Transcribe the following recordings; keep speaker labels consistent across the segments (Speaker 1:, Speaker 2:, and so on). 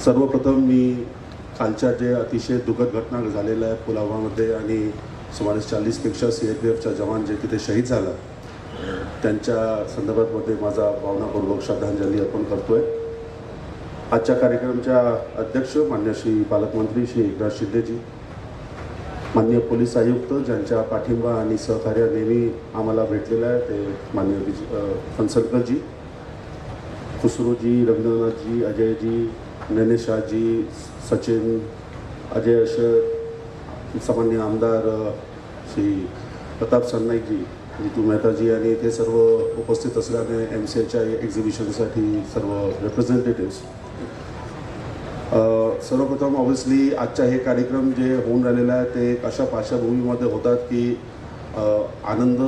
Speaker 1: सर्वप्रथम मी कालच्या जे अतिशय दुःखद घटना झालेल्या आहे पुलवामामध्ये आणि सुमारे 40पेक्षा CRPFचा जवान जे तिथे शहीद झाला त्यांच्या संदर्भामध्ये माझा भावनापूर्वक श्रद्धांजली अर्पण करतोय। आजच्या कार्यक्रमाच्या अध्यक्ष माननीय श्री पालकमंत्री श्री एकनाथ शिंदेजी, माननीय पोलीस आयुक्त ज्यांच्या पाठिंबा आणि सहकार्य नेहमी आम्हाला भेटलेलं आहे ते माननीय फणसळकरजी, खुसरोजी, रवींद्रनाथजी, अजयजी, नैनेशाजी, सचिन, अजय अशर, सामान्य आमदार श्री प्रताप सरनाईकजी, नीतू मेहताजी आणि ते सर्व उपस्थित असल्याने MCAच्या एक्झिबिशनसाठी सर्व रिप्रेझेंटेटिव्स। सर्वप्रथम ऑब्व्हियसली आजचा हे कार्यक्रम जे होऊन राहिलेला आहे ते एक अशा पार्श्वभूमीमध्ये होतात की आनंद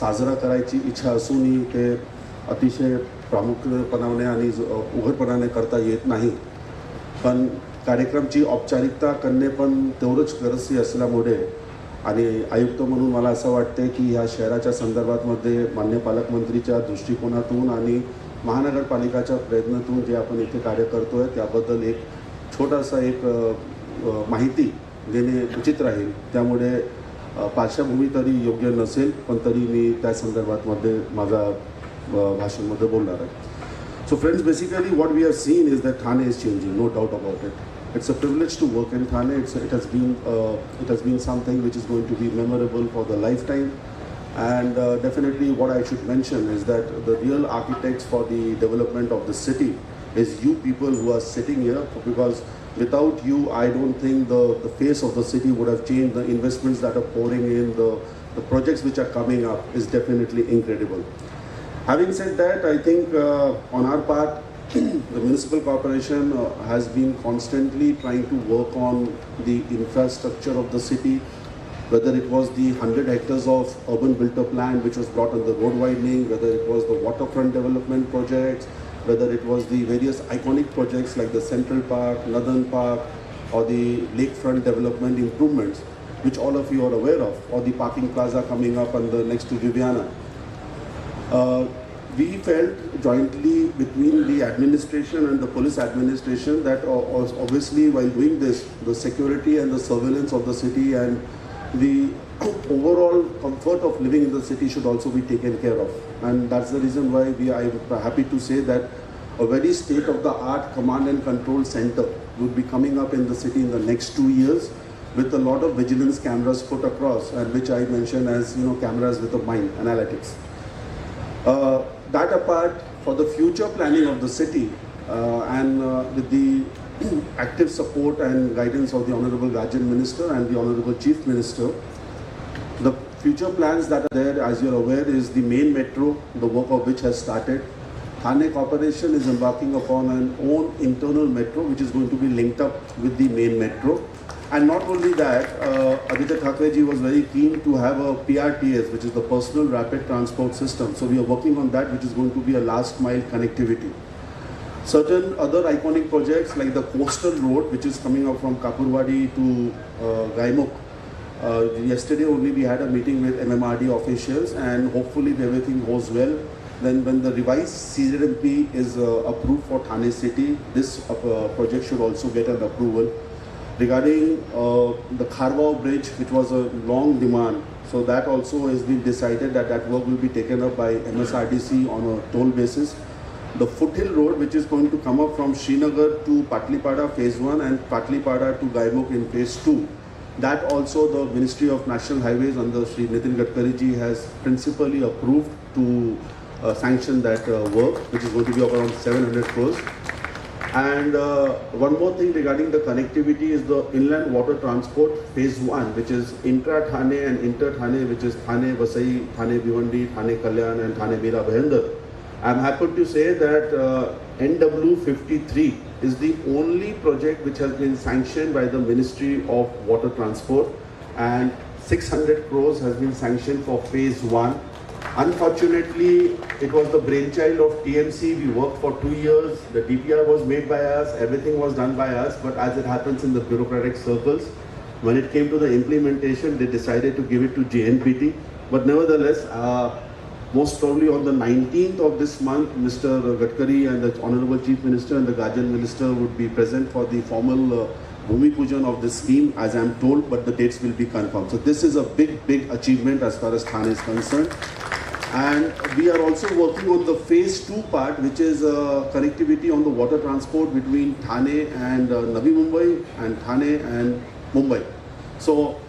Speaker 1: साजरा करायची इच्छा असूनही ते अतिशय प्रामुख्यपणाने आणि उघडपणाने करता येत नाही, पण कार्यक्रमची औपचारिकता करणे पण तेवढंच गरजेचे असल्यामुळे आणि आयुक्त म्हणून मला असं वाटते की ह्या शहराच्या संदर्भामध्ये माननीय पालकमंत्रीच्या दृष्टिकोनातून आणि महानगरपालिकाच्या प्रयत्नातून जे आपण इथे कार्य करतो आहे त्याबद्दल एक छोटासा एक माहिती देणे उचित राहील। त्यामुळे पार्श्वभूमी तरी योग्य नसेल पण तरी मी त्या संदर्भामध्ये माझा भाषणामध्ये बोलणार आहे। So friends, basically what we have seen is that Thane is changing, no doubt about it. It's a privilege to work in Thane. It has been something which is going to be memorable for the lifetime. And definitely what I should mention is that the real architects for the development of the city is you people who are sitting here, because without you I don't think the face of the city would have changed. The investments that are pouring in, the projects which are coming up is definitely incredible. Having said that, I think on our part, the municipal corporation has been constantly trying to work on the infrastructure of the city, whether it was the 100 hectares of urban built-up land which was brought on the road widening, whether it was the waterfront development projects, whether it was the various iconic projects like the Central Park, Northern Park, or the lakefront development improvements, which all of you are aware of, or the parking plaza coming up on the next to Viviana. We felt jointly between the administration and the police administration that obviously while doing this, the security and the surveillance of the city and the overall comfort of living in the city should also be taken care of. And that's the reason why I am happy to say that a very state-of-the-art command and control center would be coming up in the city in the next 2 years with a lot of vigilance cameras put across, and which I mention as cameras with a mind, analytics. That apart, for the future planning of the city and with the active support and guidance of the Honorable Guardian Minister and the Honorable Chief Minister, the future plans that are there, as you're aware, is the main metro, the work of which has started. Thane Corporation is embarking upon an own internal metro which is going to be linked up with the main metro. And not only that, Aditya Thackeray was very keen to have a PRTS, which is the Personal Rapid Transport System. So we are working on that, which is going to be a last mile connectivity. Certain other iconic projects like the coastal road, which is coming up from Kapurwadi to Gaimukh. Yesterday only we had a meeting with MMRD officials, and hopefully if everything goes well, then when the revised CZMP is approved for Thane city, this project should also get an approval. Regarding the Kharwao Bridge, which was a long demand, so that also has been decided that that work will be taken up by MSRDC on a toll basis. The Foothill Road, which is going to come up from Srinagar to Patlipada phase 1 and Patlipada to Gaimukh in phase 2, that also the Ministry of National Highways under Shri Nitin Gadkari ji has principally approved to sanction that work, which is going to be of around 700 crores. And one more thing regarding the connectivity is the inland water transport phase 1, which is intra-Thane and inter-Thane, which is Thane Vasai, Thane Bhiwandi, Thane Kalyan and Thane Mira Bhayandar. I am happy to say that NW53 is the only project which has been sanctioned by the Ministry of Water Transport, and 600 crores has been sanctioned for phase 1. Unfortunately, it was the brainchild of TMC. We worked for 2 years. The DPR was made by us. Everything was done by us. But as it happens in the bureaucratic circles, when it came to the implementation, they decided to give it to JNPT. But nevertheless, most probably on the 19th of this month, Mr. Gadkari and the Honorable Chief Minister and the Guardian Minister would be present for the formal Bhumi Pujan of this scheme, as I am told, but the dates will be confirmed. So this is a big achievement as far as Thane is concerned. And we are also working on the phase 2 part, which is connectivity on the water transport between Thane and Navi Mumbai and Thane and Mumbai. So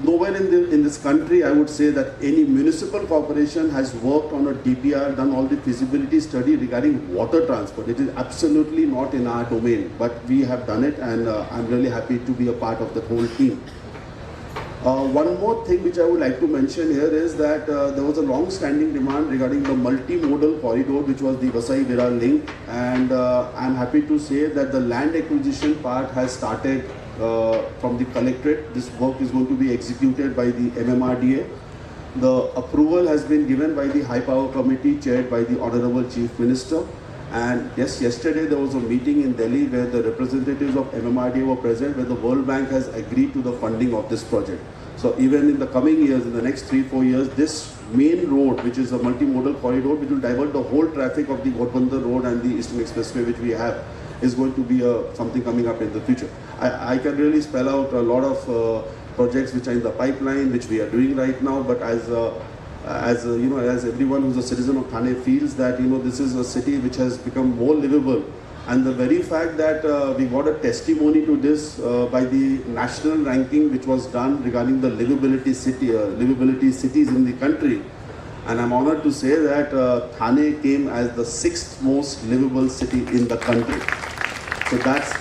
Speaker 1: nowhere in this country, I would say that any municipal corporation has worked on a DPR, done all the feasibility study regarding water transport. It is absolutely not in our domain, but we have done it, and I'm really happy to be a part of the whole team. One more thing which I would like to mention here is that there was a long-standing demand regarding the multimodal corridor, which was the Vasai-Virar link, and I'm happy to say that the land acquisition part has started from the collectorate. This work is going to be executed by the MMRDA. The approval has been given by the High Power Committee chaired by the Honorable Chief Minister. And yes, yesterday there was a meeting in Delhi where the representatives of MMRDA were present, where the World Bank has agreed to the funding of this project. So even in the coming years, in the next 3-4 years, this main road, which is a multimodal corridor, which will divert the whole traffic of the Ghodbunder Road and the Eastern Expressway, which we have, is going to be something coming up in the future. I can really spell out a lot of projects which are in the pipeline, which we are doing right now, but as everyone who's a citizen of Thane feels that this is a city which has become more livable, and the very fact that we got a testimony to this by the national ranking which was done regarding the livability cities in the country, and I'm honored to say that Thane came as the 6th most livable city in the country. So that's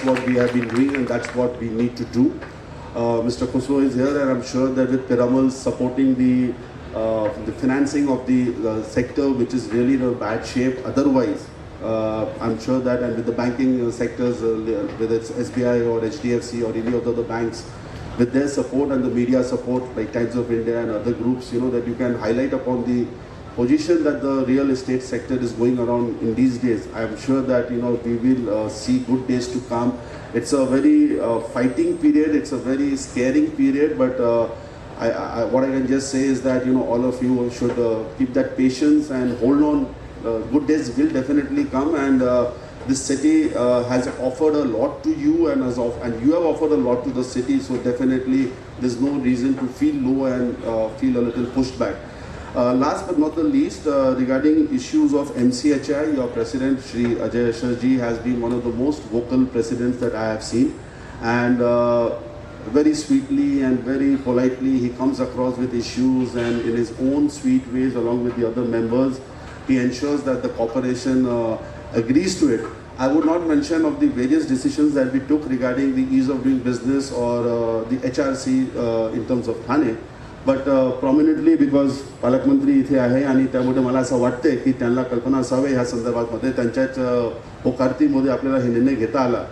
Speaker 1: what we have been doing, and that's what we need to do. Mr. Khusro is here, and I'm sure that with Piramal supporting the financing of the sector, which is really in a bad shape otherwise, I'm sure that, and with the banking sectors, whether it's SBI or HDFC or any of the other banks, with their support and the media support like Times of India and other groups, that you can highlight upon the position that the real estate sector is going around in these days. I am sure that we will see good days to come. It's a very fighting period. It's a very scaring period. But what I can just say is that all of you should keep that patience and hold on. Good days will definitely come, and this city has offered a lot to you, and you have offered a lot to the city. So definitely, there's no reason to feel low and feel a little pushed back. Last but not the least, regarding issues of MCHI, your president, Shri Ajay Asharji, has been one of the most vocal presidents that I have seen. And very sweetly and very politely, he comes across with issues, and in his own sweet ways, along with the other members, he ensures that the corporation agrees to it. I would not mention of the various decisions that we took regarding the ease of doing business or the HRC in terms of Thane. But prominently, because पालक मंत्री इथे आहे आणि त्यामुळे मला असं वाटते की त्यांना कल्पना असावे ह्या संदर्भामध्ये त्यांच्याच होकारतीमध्ये आपल्याला हे निर्णय घेता आला.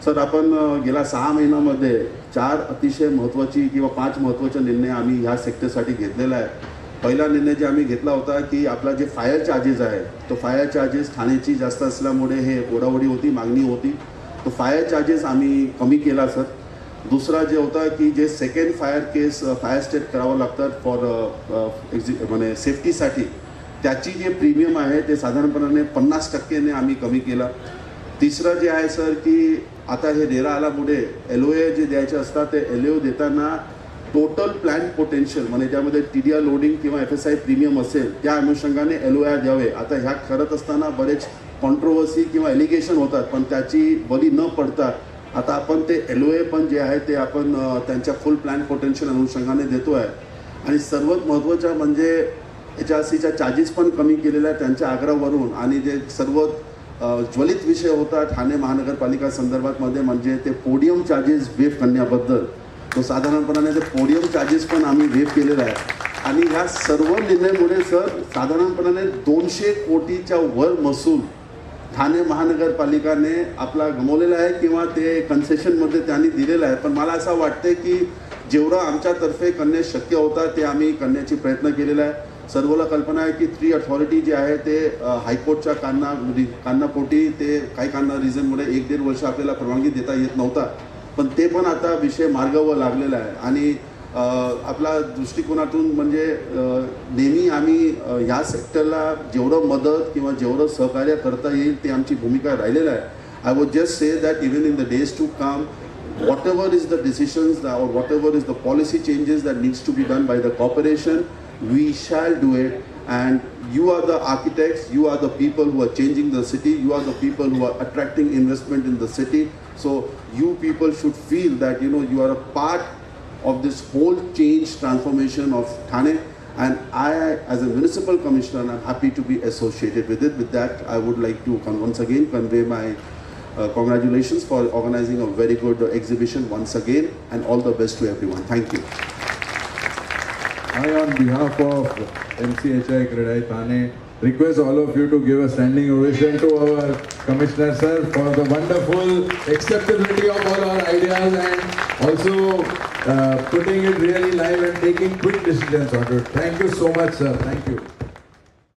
Speaker 1: सर, आपण गेल्या 6 महिन्यामध्ये 4 अतिशय महत्त्वाची किंवा 5 महत्त्वाचे निर्णय आम्ही ह्या सेक्टरसाठी घेतलेला आहे. पहिला निर्णय जे आम्ही घेतला होता की आपला जे फायर चार्जेस आहे, तो फायर चार्जेस ठाण्याची जास्त असल्यामुळे हे ओढाओढी होती, मागणी होती, तो फायर चार्जेस आम्ही कमी केला सर. दुसरा जे होता की जे सेकंड फायर स्टेट करावं लागतात फॉर सेफ्टीसाठी, त्याची जे प्रीमियम आहे ते साधारणपणाने 50% आम्ही कमी केला. तिसरं जे आहे सर की आता हे रेरा आल्यामुळे LOA जे द्यायचे असतात ते LOA देताना टोटल प्लॅन पोटेन्शियल त्यामध्ये TDR लोडिंग किंवा FSI प्रीमियम असेल त्या अनुषंगाने LOA द्यावे. आता ह्या करत असताना बरेच कॉन्ट्रोवर्सी किंवा एलिगेशन होतात, पण त्याची बली न पडता आता आपण ते LOA पण जे आहे ते आपण त्यांच्या फुल प्लॅन पोटेन्शियल अनुषंगाने देतो आहे. आणि सर्वात महत्त्वाचं म्हणजे HRCच्या चार्जेस पण कमी केलेल्या आहे त्यांच्या आग्रहावरून. आणि जे सर्वात ज्वलित विषय होता ठाणे महानगरपालिका संदर्भातमध्ये म्हणजे ते पोडियम चार्जेस वेव करण्याबद्दल, तो साधारणपणाने ते पोडियम चार्जेस पण आम्ही वेव केलेला आहे. आणि ह्या सर्व निर्णयामुळे सर साधारणपणाने 200 कोटीच्या वर महसूल ठाणे महानगरपालिकाने आपला गमावलेला आहे किंवा ते कन्सेशनमध्ये त्यांनी दिलेलं आहे. पण मला असं वाटते की जेवढं आमच्यातर्फे करणे शक्य होता ते आम्ही करण्याची प्रयत्न केलेला आहे. सर्वला कल्पना आहे की 3 अथॉरिटी जे आहे ते हायकोर्टच्या कानापोटी ते काही रिझनमुळे 1-1.5 वर्ष आपल्याला परवानगी देता येत नव्हता, पण ते पण आता विषय मार्गावर लागलेला आहे. आणि आपल्या दृष्टिकोनातून म्हणजे नेहमी आम्ही ह्या सेक्टरला जेवढं मदत किंवा जेवढं सहकार्य करता येईल ते आमची भूमिका राहिलेलं आहे. I would just say that even in the days to come, whatever is the decisions or whatever is the policy changes that needs to be done by the corporation, we shall do it. And you are the architects, you are the people who are changing the city, you are the people who are attracting investment in the city. So you people should feel that you are a part of this whole change transformation of Thane. And I, as a municipal commissioner, I'm happy to be associated with it. With that, I would like to once again convey my congratulations for organizing a very good exhibition once again, and all the best to everyone. Thank you.
Speaker 2: I, on behalf of MCHI Credai Thane, request all of you to give a standing ovation to our Commissioner sir for the wonderful acceptability of all our ideas and also putting it really live and taking quick decisions on it. Thank you so much, sir. Thank you.